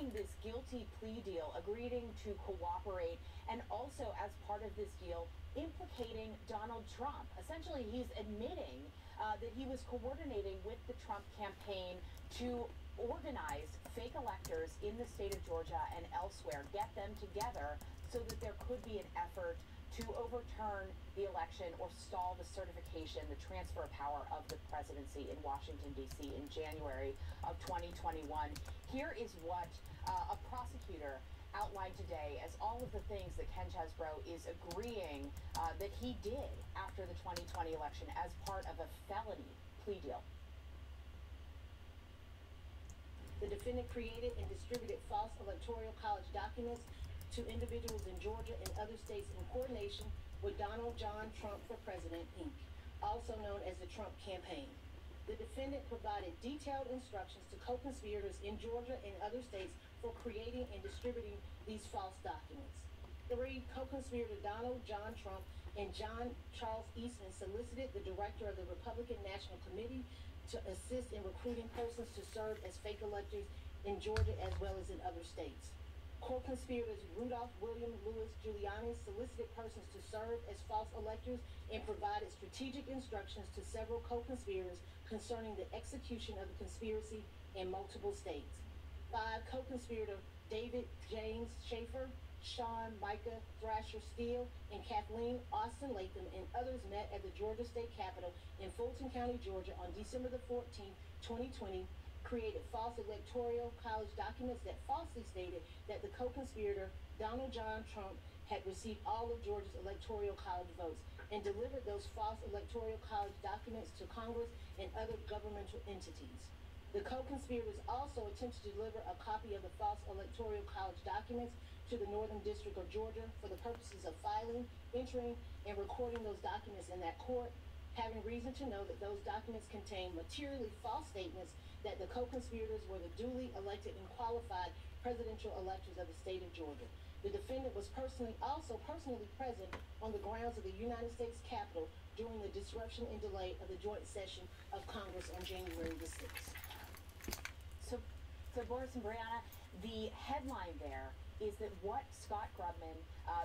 signing this guilty plea deal, agreeing to cooperate, and also as part of this deal, implicating Donald Trump. Essentially, he's admitting that he was coordinating with the Trump campaign to organize fake electors in the state of Georgia and elsewhere, get them together so that there could be an effort to overturn the election or stall the certification, the transfer of power of the presidency in Washington, D.C. in January of 2021. Here is what a prosecutor outlined today as all of the things that Ken Chesebro is agreeing that he did after the 2020 election as part of a felony plea deal. The defendant created and distributed false electoral college documents to individuals in Georgia and other states in coordination with Donald John Trump for President, Inc., also known as the Trump campaign. The defendant provided detailed instructions to co-conspirators in Georgia and other states for creating and distributing these false documents. 3, co-conspirator Donald John Trump and John Charles Eastman solicited the director of the Republican National Committee to assist in recruiting persons to serve as fake electors in Georgia as well as in other states. Co-conspirators Rudolph William Louis Giuliani solicited persons to serve as false electors and provided strategic instructions to several co-conspirators concerning the execution of the conspiracy in multiple states. 5, co-conspirator David James Schaefer, Sean Micah Thrasher Steele, and Kathleen Austin Latham and others met at the Georgia State Capitol in Fulton County, Georgia on December the 14th, 2020, created false electoral college documents that falsely stated that the co-conspirator Donald John Trump had received all of Georgia's electoral college votes and delivered those false electoral college documents to Congress and other governmental entities. The co-conspirators also attempted to deliver a copy of the false electoral college documents to the Northern District of Georgia for the purposes of filing, entering, and recording those documents in that court, having reason to know that those documents contain materially false statements that the co-conspirators were the duly elected and qualified presidential electors of the state of Georgia. The defendant was also personally present on the grounds of the United States Capitol during the disruption and delay of the joint session of Congress on January the 6th. So Boris and Brianna, the headline there is that what Scott Grubman,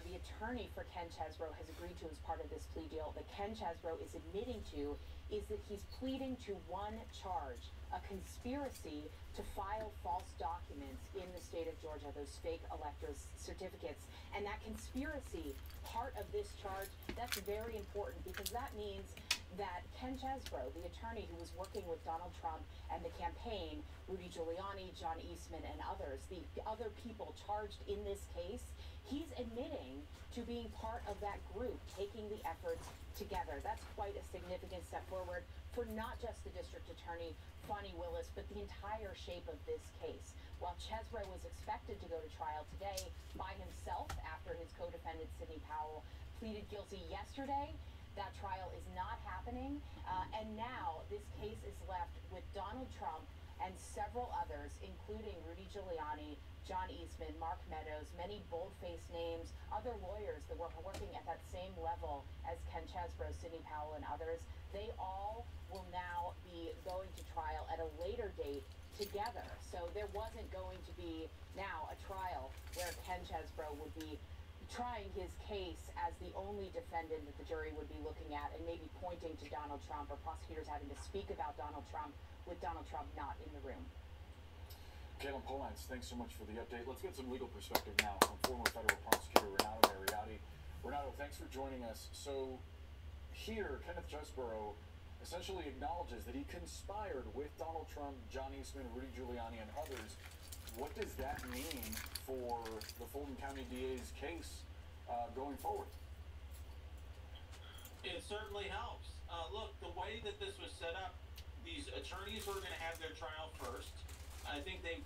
the attorney for Ken Chesebro, has agreed to as part of this plea deal that Ken Chesebro is admitting to is that he's pleading to one charge, a conspiracy to file false documents in the state of Georgia, those fake electors' certificates. And that conspiracy, part of this charge, that's very important because that means that Ken Chesebro, the attorney who was working with Donald Trump and the campaign, Rudy Giuliani, John Eastman, and others, the other people charged in this case, he's admitting to being part of that group, taking the efforts together. That's quite a significant step forward for not just the district attorney, Fani Willis, but the entire shape of this case. While Chesebro was expected to go to trial today by himself after his co-defendant, Sidney Powell, pleaded guilty yesterday, that trial is not happening, and now this case is left with Donald Trump and several others, including Rudy Giuliani, John Eastman, Mark Meadows, many bold-faced names, other lawyers that were working at that same level as Ken Chesebro, Sidney Powell, and others. They all will now be going to trial at a later date together. So there wasn't going to be now a trial where Ken Chesebro would be trying his case as the only defendant that the jury would be looking at and maybe pointing to Donald Trump, or prosecutors having to speak about Donald Trump with Donald Trump not in the room. Caitlin Polance, thanks so much for the update. Let's get some legal perspective now from former federal prosecutor Renato Mariotti. Renato, thanks for joining us. So here, Kenneth Chesebro essentially acknowledges that he conspired with Donald Trump, John Eastman, Rudy Giuliani, and others. What does that mean for the Fulton County DA's case going forward? It certainly helps. Look, the way that this was set up, these attorneys were going to have their trial first. I think they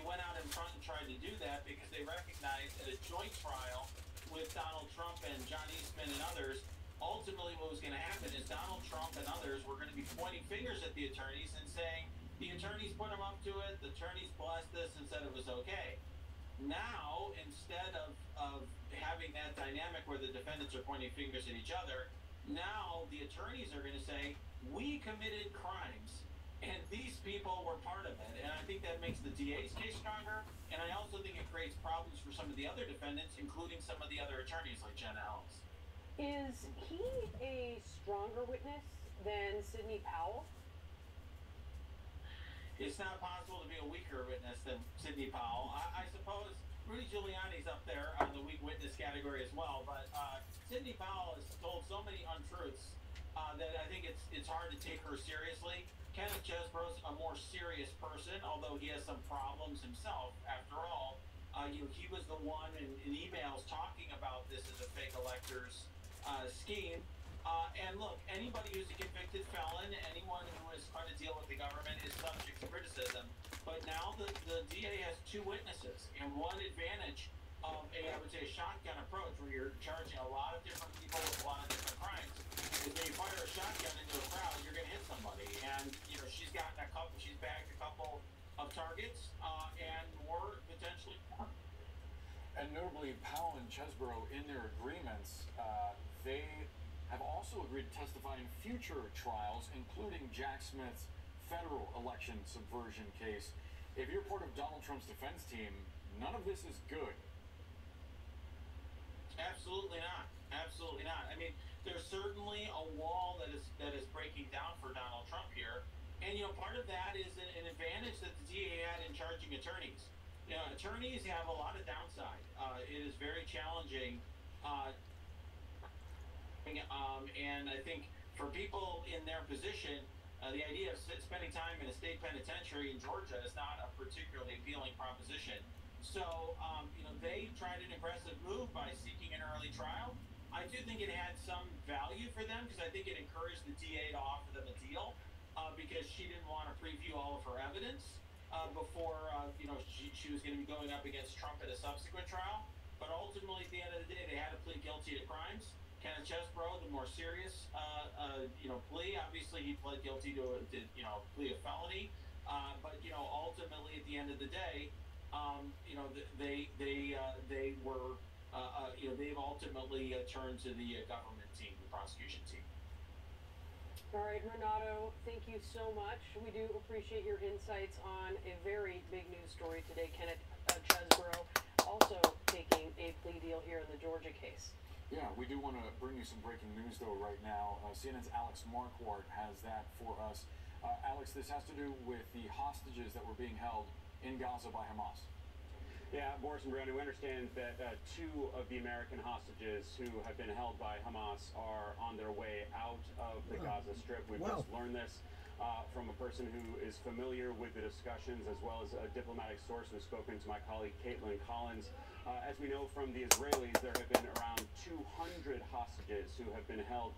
went out in front and tried to do that because they recognized that a joint trial with Donald Trump and John Eastman and others, ultimately what was going to happen is Donald Trump and others were going to be pointing fingers at the attorneys and saying, the attorneys put them up to it, the attorneys blessed this and said it was okay. Now, instead of having that dynamic where the defendants are pointing fingers at each other, now the attorneys are going to say, we committed crimes And these people were part of it. And I think that makes the DA's case stronger. And I also think it creates problems for some of the other defendants, including some of the other attorneys like Jenna Ellis. Is he a stronger witness than Sidney Powell? It's not possible to be a weaker witness than Sidney Powell. I suppose Rudy Giuliani's up there on the weak witness category as well, but Sidney Powell has told so many untruths that I think it's hard to take her seriously. Kenneth Chesebro's a more serious person, although he has some problems himself. After all, he was the one in emails talking about this as a fake electors scheme. And look, anybody who's a convicted felon, anyone who is trying to deal with the government is subject to criticism. But now the DA has two witnesses, and one advantage of I would say, a shotgun approach where you're charging a lot of different people with a lot of different crimes is when you fire a shotgun into a crowd, you're going to hit somebody. And, she's bagged a couple of targets, and more potentially more. And notably, Powell and Chesebro, in their agreements, they have also agreed to testify in future trials, including Jack Smith's federal election subversion case. If you're part of Donald Trump's defense team, none of this is good. Absolutely not. Absolutely not. I mean, there's certainly a wall that is breaking down for Donald Trump here. And, part of that is an advantage that the DA had in charging attorneys. Attorneys have a lot of downside. It is very challenging. And I think for people in their position, the idea of spending time in a state penitentiary in Georgia is not a particularly appealing proposition. So, they tried an aggressive move by seeking an early trial. I do think it had some value for them because I think it encouraged the DA to offer them a deal because she didn't want to preview all of her evidence before, she was going to be going up against Trump at a subsequent trial. But ultimately, at the end of the day, they had to plead guilty to crimes. Kenneth Chesebro, the more serious, plea. Obviously, he pled guilty to a plea of felony. But ultimately, at the end of the day, they were, they've ultimately turned to the government team, the prosecution team. All right, Renato, thank you so much. We do appreciate your insights on a very big news story today. Kenneth Chesebro also taking a plea deal here in the Georgia case. Yeah, we do want to bring you some breaking news, though, right now. CNN's Alex Marquardt has that for us. Alex, this has to do with the hostages that were being held in Gaza by Hamas. Yeah, Boris and Brianna, we understand that two of the American hostages who have been held by Hamas are on their way out of the Gaza Strip. We've just learned this from a person who is familiar with the discussions, as well as a diplomatic source who's spoken to my colleague Caitlin Collins. As we know from the Israelis, there have been around 200 hostages who have been held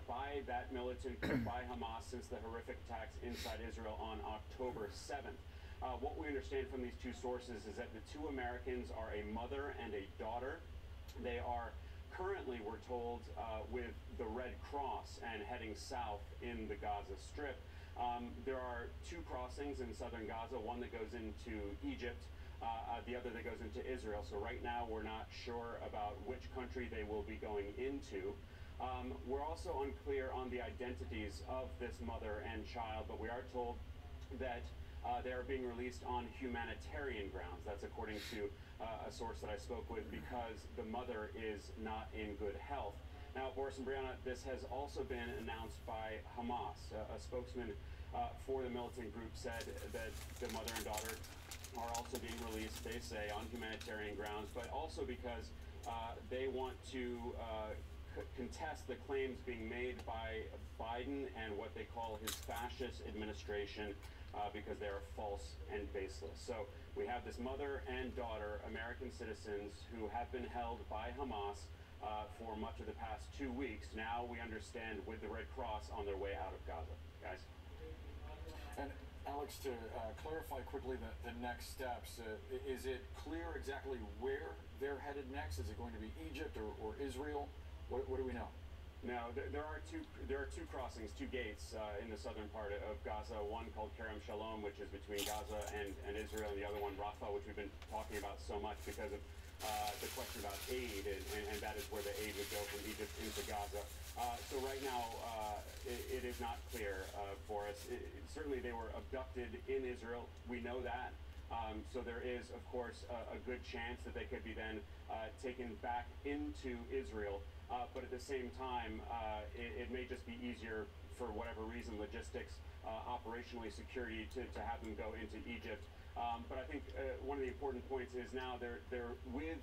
by that militant group, by Hamas, since the horrific attacks inside Israel on October 7th. What we understand from these two sources is that the two Americans are a mother and a daughter. They are currently, we're told, with the Red Cross and heading south in the Gaza Strip. There are two crossings in southern Gaza, one that goes into Egypt, the other that goes into Israel. So right now we're not sure about which country they will be going into. We're also unclear on the identities of this mother and child, but we are told that they are being released on humanitarian grounds. That's according to a source that I spoke with, because the mother is not in good health. Now, Boris and Brianna, this has also been announced by Hamas. A spokesman for the militant group said that the mother and daughter are also being released, they say, on humanitarian grounds, but also because they want to contest the claims being made by Biden and what they call his fascist administration, because they are false and baseless. So we have this mother and daughter, American citizens, who have been held by Hamas for much of the past 2 weeks. Now we understand with the Red Cross on their way out of Gaza. Guys? And Alex, to clarify quickly the next steps, is it clear exactly where they're headed next? Is it going to be Egypt or Israel? What do we know? No, there are two crossings, two gates in the southern part of Gaza. One called Kerem Shalom, which is between Gaza and Israel, and the other one, Rafah, which we've been talking about so much because of the question about aid, and that is where the aid would go from Egypt into Gaza. So right now, it is not clear for us. Certainly they were abducted in Israel. We know that. So there is, of course, a good chance that they could be then taken back into Israel. But at the same time, it may just be easier for whatever reason, logistics, operationally, security, to have them go into Egypt. But I think one of the important points is now they're with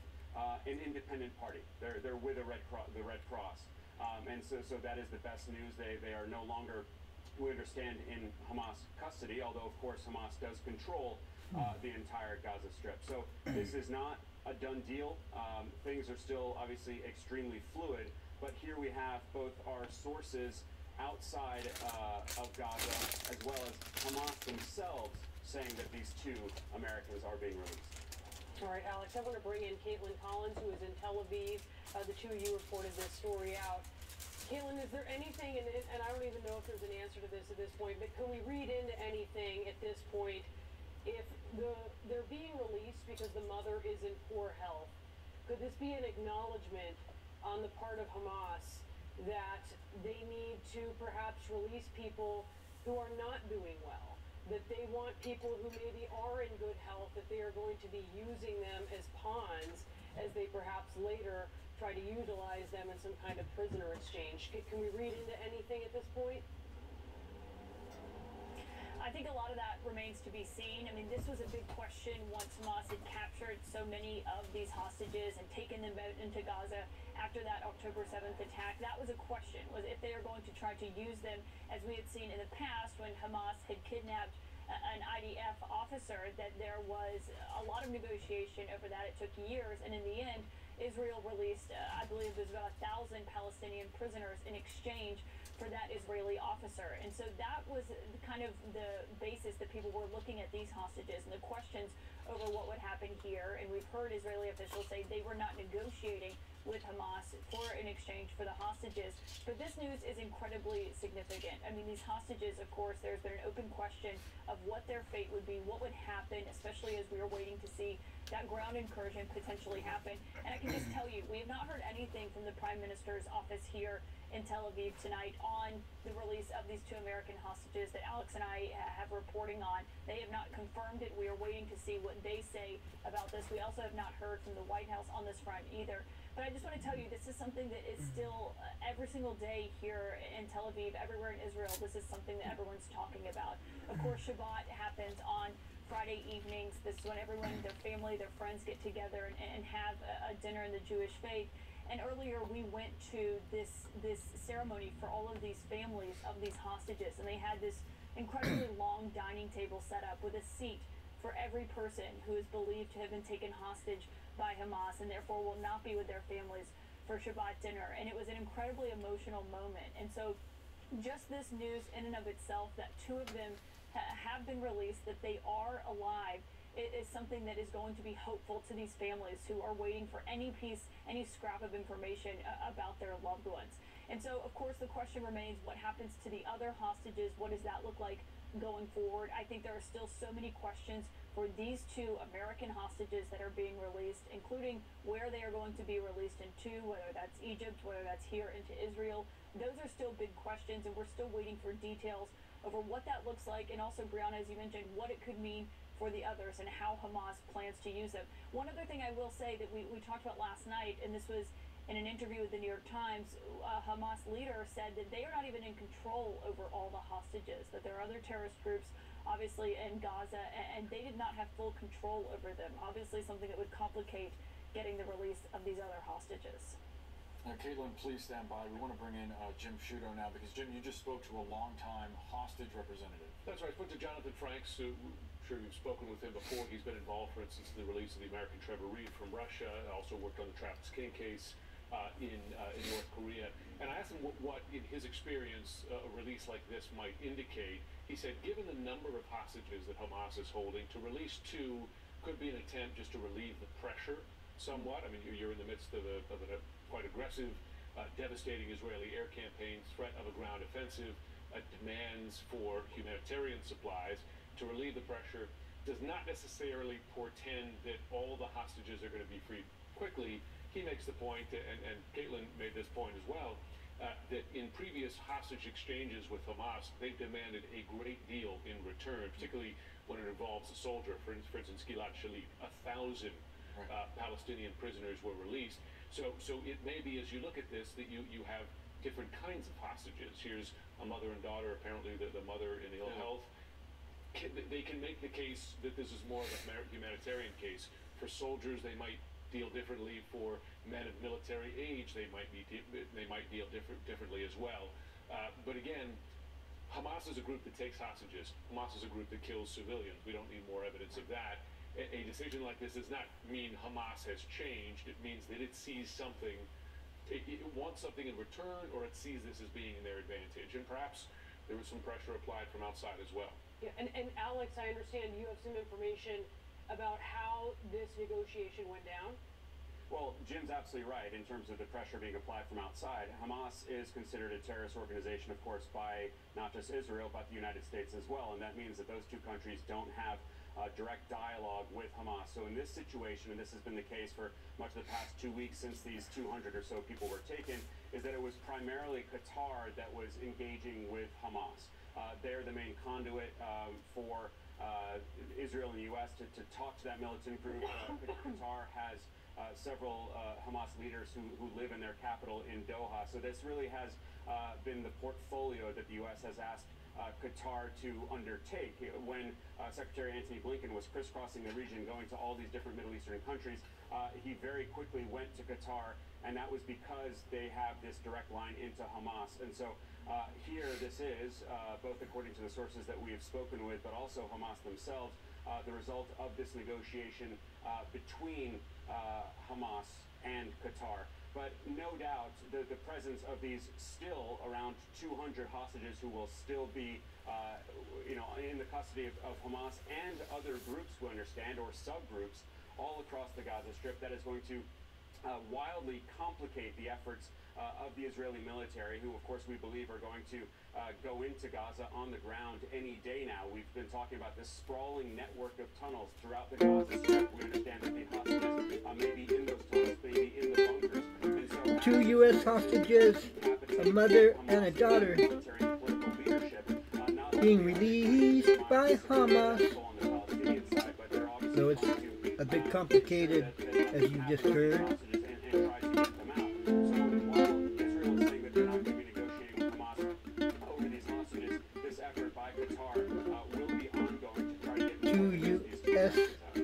an independent party. They're with the Red Cross. And so that is the best news. They are no longer, we understand, in Hamas custody, although of course Hamas does control the entire Gaza Strip. So this is not a done deal. Things are still obviously extremely fluid, but here we have both our sources outside of Gaza as well as Hamas themselves saying that these 2 Americans are being released. All right, Alex, I want to bring in Caitlin Collins, who is in Tel Aviv. The 2 of you reported this story out. Caitlin, is there anything, and I don't even know if there's an answer to this at this point, but can we read into anything at this point if they're being released because the mother is in poor health? Could this be an acknowledgement on the part of Hamas that they need to perhaps release people who are not doing well? That they want people who maybe are in good health, that they are going to be using them as pawns as they perhaps later try to utilize them in some kind of prisoner exchange. Can we read into anything at this point? I think a lot of that remains to be seen. I mean, this was a big question once Hamas had captured so many of these hostages and taken them out into Gaza after that October 7th attack. That was a question, was if they are going to try to use them, as we had seen in the past when Hamas had kidnapped an IDF officer, that there was a lot of negotiation over that. It took years, and in the end, Israel released, I believe it was about 1,000 Palestinian prisoners in exchange for that Israeli officer. And so that was kind of the basis that people were looking at these hostages and the questions over what would happen here. And we've heard Israeli officials say they were not negotiating with Hamas for an exchange for the hostages. But this news is incredibly significant. I mean, these hostages, of course, there's been an open question of what their fate would be, what would happen, especially as we are waiting to see that ground incursion potentially happen. And I can just tell you, we have not heard anything from the Prime Minister's office here in Tel Aviv tonight on the release of these 2 American hostages that Alex and I have reporting on. They have not confirmed it. We are waiting to see what they say about this. We also have not heard from the White House on this front either. But I just want to tell you, this is something that is still every single day here in Tel Aviv, everywhere in Israel, this is something that everyone's talking about. Of course, Shabbat happens on Friday evenings. This is when everyone, their family, their friends get together and have a dinner in the Jewish faith. And earlier we went to this ceremony for all of these families of these hostages, and they had this incredibly long dining table set up with a seat for every person who is believed to have been taken hostage by Hamas and therefore will not be with their families for Shabbat dinner. And it was an incredibly emotional moment. And so just this news in and of itself that 2 of them have been released, that they are alive, it is something that is going to be hopeful to these families who are waiting for any piece, any scrap of information about their loved ones. And so, of course, the question remains, what happens to the other hostages? What does that look like going forward? I think there are still so many questions for these 2 American hostages that are being released, including where they are going to be released into, whether that's Egypt, whether that's here into Israel. Those are still big questions, and we're still waiting for details over what that looks like, and also, Brianna, as you mentioned, what it could mean for the others and how Hamas plans to use them. One other thing I will say that we talked about last night, and this was in an interview with the New York Times, Hamas leader said that they are not even in control over all the hostages, that there are other terrorist groups, obviously, in Gaza, and they did not have full control over them. Obviously, something that would complicate getting the release of these other hostages. Caitlin, please stand by. We want to bring in Jim Sciutto now, because, Jim, you just spoke to a longtime hostage representative. That's right. I spoke to Jonathan Franks, who I'm sure you've spoken with him before. He's been involved, for instance, in the release of the American Trevor Reed from Russia. Also worked on the Travis King case in North Korea. And I asked him what in his experience, a release like this might indicate. He said, given the number of hostages that Hamas is holding, to release 2 could be an attempt just to relieve the pressure somewhat. I mean, you're in the midst of a quite aggressive, devastating Israeli air campaign, threat of a ground offensive, demands for humanitarian supplies. To relieve the pressure does not necessarily portend that all all the hostages are going to be freed quickly. He makes the point, and Caitlin made this point as well, that in previous hostage exchanges with Hamas, they've demanded a great deal in return, particularly when it involves a soldier. For instance, Gilad Shalit, 1,000 Palestinian prisoners were released. So it may be, as you look at this, that you have different kinds of hostages. Here's a mother and daughter, apparently the mother in ill health. They can make the case that this is more of a humanitarian case. For soldiers, they might deal differently. For men of military age, they might deal differently as well. But again, Hamas is a group that takes hostages. Hamas is a group that kills civilians. We don't need more evidence of that. A decision like this does not mean Hamas has changed. It means that it sees something, it wants something in return, or it sees this as being in their advantage. And perhaps there was some pressure applied from outside as well. Yeah, and Alex, I understand you have some information about how this negotiation went down. Well, Jim's absolutely right in terms of the pressure being applied from outside. Hamas is considered a terrorist organization, of course, by not just Israel, but the United States as well. And that means that those two countries don't have direct dialogue with Hamas. So in this situation, and this has been the case for much of the past 2 weeks since these 200 or so people were taken, is that it was primarily Qatar that was engaging with Hamas. They're the main conduit for Israel and the U.S. to talk to that militant group. Qatar has several Hamas leaders who live in their capital in Doha. So this really has been the portfolio that the U.S. has asked Qatar to undertake. When Secretary Antony Blinken was crisscrossing the region, going to all these different Middle Eastern countries, he very quickly went to Qatar, and that was because they have this direct line into Hamas. And so here this is, both according to the sources that we have spoken with, but also Hamas themselves, the result of this negotiation between Hamas and Qatar. But no doubt the presence of these still around 200 hostages who will still be in the custody of Hamas and other groups, we understand, or subgroups all across the Gaza Strip, that is going to wildly complicate the efforts of the Israeli military, who of course we believe are going to go into Gaza on the ground any day now. We've been talking about this sprawling network of tunnels throughout the Gaza Strip. We understand that the hostages may be in those tunnels, maybe in the bunkers. And so, 2 U.S. hostages, a mother and a daughter, being released by Hamas. So it's a bit complicated, as you just heard.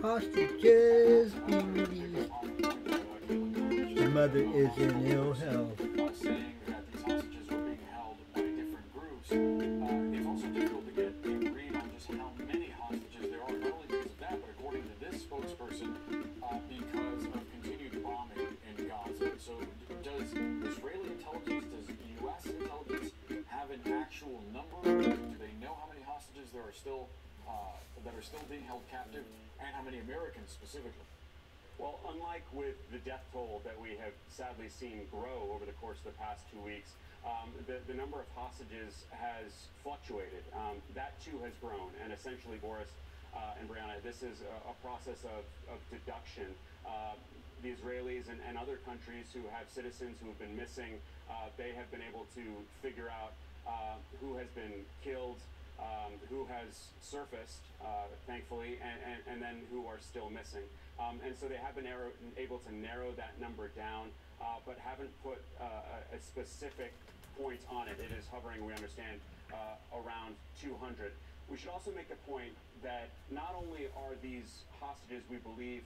Hostages being released. The mother is in ill health. Saying that these hostages were being held by different groups. It's also difficult to get a read on just how many hostages there are, not only because of that, but according to this spokesperson, because of continued bombing in Gaza. So does Israeli intelligence, does U.S. intelligence have an actual number? Do they know how many hostages there are still that are still being held captive, and how many Americans specifically? Well, unlike with the death toll that we have sadly seen grow over the course of the past 2 weeks, the number of hostages has fluctuated. That too has grown, and essentially, Boris and Brianna, this is a process of deduction. The Israelis and other countries who have citizens who have been missing, they have been able to figure out who has been killed, who has surfaced, thankfully, and then who are still missing. And so they have been able to narrow that number down, but haven't put a specific point on it. It is hovering, we understand, around 200. We should also make the point that not only are these hostages, we believe,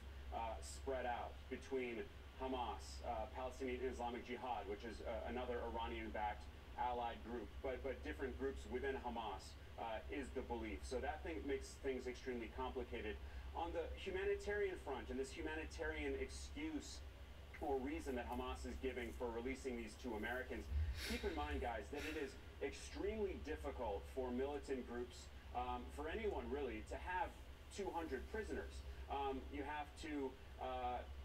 spread out between Hamas, Palestinian Islamic Jihad, which is another Iranian-backed allied group, but different groups within Hamas is the belief. So that makes things extremely complicated. On the humanitarian front, and this humanitarian excuse or reason that Hamas is giving for releasing these two Americans, keep in mind, guys, that it is extremely difficult for militant groups, for anyone really, to have 200 prisoners. You have to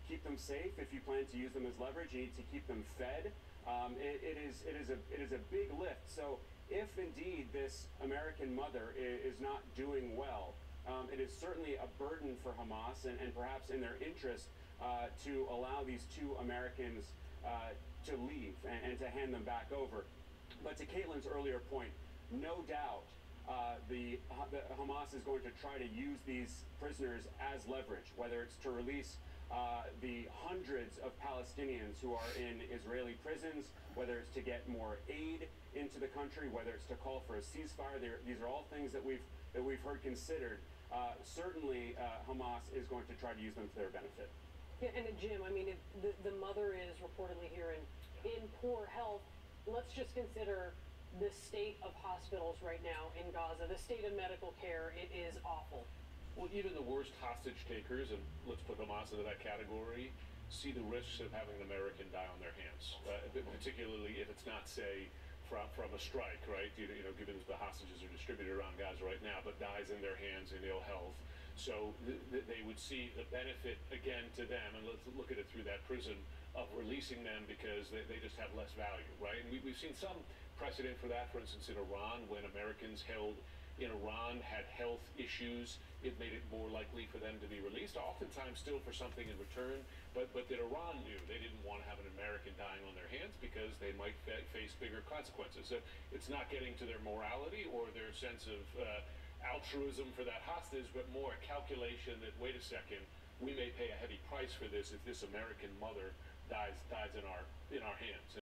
keep them safe. If you plan to use them as leverage, you need to keep them fed. It is a big lift. So if indeed this American mother is not doing well, it is certainly a burden for Hamas and perhaps in their interest to allow these 2 Americans to leave and to hand them back over. But to Caitlin's earlier point, no doubt the Hamas is going to try to use these prisoners as leverage, whether it's to release the hundreds of Palestinians who are in Israeli prisons, whether it's to get more aid into the country, whether it's to call for a ceasefire. These are all things that we've heard considered. Certainly, Hamas is going to try to use them to their benefit. Yeah, and Jim, I mean, if the mother is reportedly here in poor health, let's just consider the state of hospitals right now in Gaza, the state of medical care. It is awful. Well, even the worst hostage takers, and let's put Hamas into that category, see the risks of having an American die on their hands, particularly if it's not, say, from a strike, right? You know, given the hostages are distributed around Gaza right now, but dies in their hands in ill health. So they would see the benefit again to them, and let's look at it through that prism of releasing them because they just have less value, right? And we've seen some precedent for that, for instance, in Iran, when Americans held in Iran had health issues, it made it more likely for them to be released, oftentimes still for something in return, but that Iran knew they didn't want to have an American dying on their hands because they might face bigger consequences. So it's not getting to their morality or their sense of altruism for that hostage, but more a calculation that, wait a second, we may pay a heavy price for this if this American mother dies in our hands.